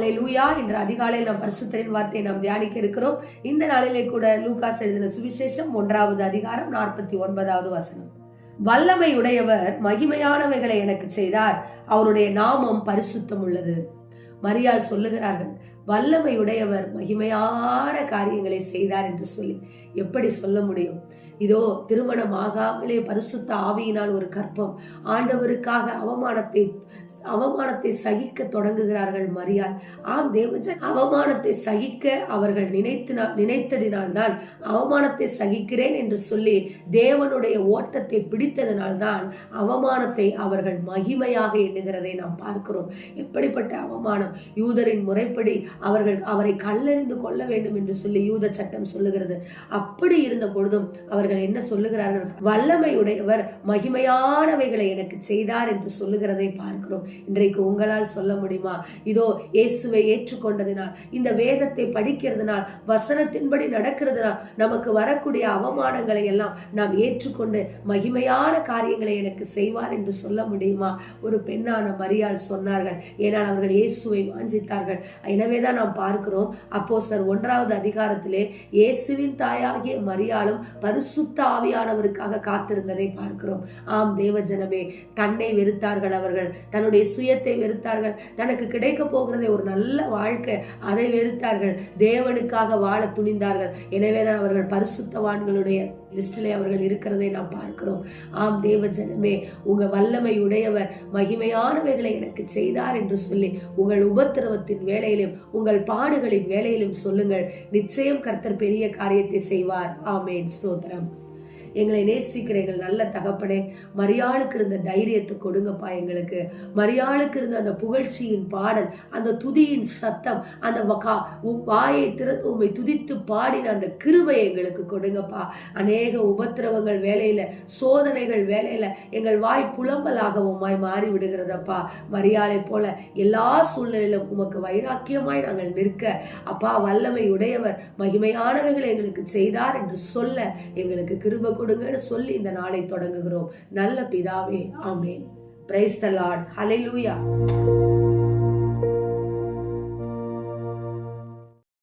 ஹல்லேலூயா. இன்று அதிகாலையில் நாம் பரிசுத்தரின் வார்த்தையை நாம் தியானிக்க இருக்கிறோம். இந்த நாளிலே கூட லூகாஸ் எழுதின சுவிசேஷம் 1வது அதிகாரம் 49வது வசனம். வல்லமை உடையவர் மகிமையானவைகளை எனக்கு செய்தார், அவருடைய நாமம் பரிசுத்தம் உள்ளது. மரியாள் சொல்லுகிறார்கள், வல்லமை உடையவர் மகிமையான காரியங்களை செய்தார் என்று சொல்லி. எப்படி சொல்ல முடியும்? இதோ திருமணம் ஆகாமலே பரிசுத்த ஆவியினால் ஒரு கற்பம். ஆண்டவருக்காக அவமானத்தை சகிக்க தொடங்குகிறார்கள் மரியாள். ஆம் தேவஜன், அவமானத்தை சகிக்க அவர்கள் நினைத்ததினால்தான், அவமானத்தை சகிக்கிறேன் என்று சொல்லி தேவனுடைய ஓட்டத்தை பிடித்ததினால்தான் அவமானத்தை அவர்கள் மகிமையாக எண்ணுகிறதை நாம் பார்க்கிறோம். எப்படிப்பட்ட அவமானம்! யூதரின் முறைப்படி அவரை கல்லெறிந்து கொள்ள வேண்டும் என்று சொல்லி யூத சட்டம் சொல்லுகிறது. அப்படி இருந்த பொழுதும் அவர்கள் என்ன சொல்லுகிறார்கள்? வல்லமை உடையவர் மகிமையானவைகளை எனக்கு செய்தார் என்று சொல்லுகிறதை பார்க்கிறோம். இன்றைக்கு உங்களால் சொல்ல முடியுமா? இதோ இயேசுவை ஏற்றுக்கொண்டதினால், இந்த வேதத்தை படிக்கிறதுனால், வசனத்தின்படி நடக்கிறதுனால் நமக்கு வரக்கூடிய அவமானங்களை எல்லாம் நாம் ஏற்றுக்கொண்டு மகிமையான காரியங்களை எனக்கு செய்வார் என்று சொல்ல முடியுமா? ஒரு பெண்ணான மரியாள் சொன்னார்கள். ஏனால் அவர்கள் இயேசுவை வாஞ்சித்தார்கள். எனவேதான் நாம் பார்க்கிறோம், அப்போஸ்தலர் 1வது அதிகாரத்திலே இயேசுவின் தாயாகிய மரியாளும் பரிசுத்த ஆவியானவருக்காக காத்திருந்ததை பார்க்கிறோம். ஆம் தேவஜனமே, தன்னை வெறுத்தார்கள். அவர்கள் தன்னுடைய சுயத்தை வெறுத்தார்கள். தனக்கு கிடைக்க போகிறதை, ஒரு நல்ல வாழ்க்கை, அதை வெறுத்தார்கள். தேவனுக்காக வாழ துணிந்தார்கள். எனவேதான் அவர்கள் பரிசுத்தவான்களுடைய லிஸ்டிலே அவர்கள் இருக்கிறதை நாம் பார்க்கிறோம். ஆம் தேவஜனமே, உங்க வல்லமை உடையவர் மகிமையானவைகளை எனக்கு செய்தார் என்று சொல்லி உங்கள் உபத்திரவத்தின் வேளையிலும் உங்கள் பாடுகளின் வேளையிலும் சொல்லுங்கள். நிச்சயம் கர்த்தர் பெரிய காரியத்தை செய்வார். ஆமேன். ஸ்தோத்திரம். எங்களை நேசிக்கிற எங்கள் நல்ல தகப்பனே, மரியாளுக்கு இருந்த தைரியத்தை கொடுங்கப்பா. எங்களுக்கு மரியாளுக்கு இருந்த அந்த புகழ்ச்சியின் பாடல், அந்த துதியின் சத்தம், அந்த வாயை திறந்து உம்மை துதித்து பாடின அந்த கிருபை எங்களுக்கு கொடுங்கப்பா. அநேக உபத்திரவங்கள் வேலையில, சோதனைகள் வேலையில எங்கள் வாய் புலம்பலாகவுமாய் மாறி விடுகிறதப்பா. மரியாளை போல எல்லா சூழ்நிலையிலும் உமக்கு வைராக்கியமாய் நாங்கள் நிற்க அப்பா, வல்லமை உடையவர் மகிமையானவைகளை எங்களுக்கு செய்தார் என்று சொல்ல எங்களுக்கு கிருபை கொடுங்கன்னு சொல்லி இந்த நாளை தொடங்குகிறோம். நல்ல பிதாவே, ஆமேன். Praise the Lord. ஹல்லேலூயா.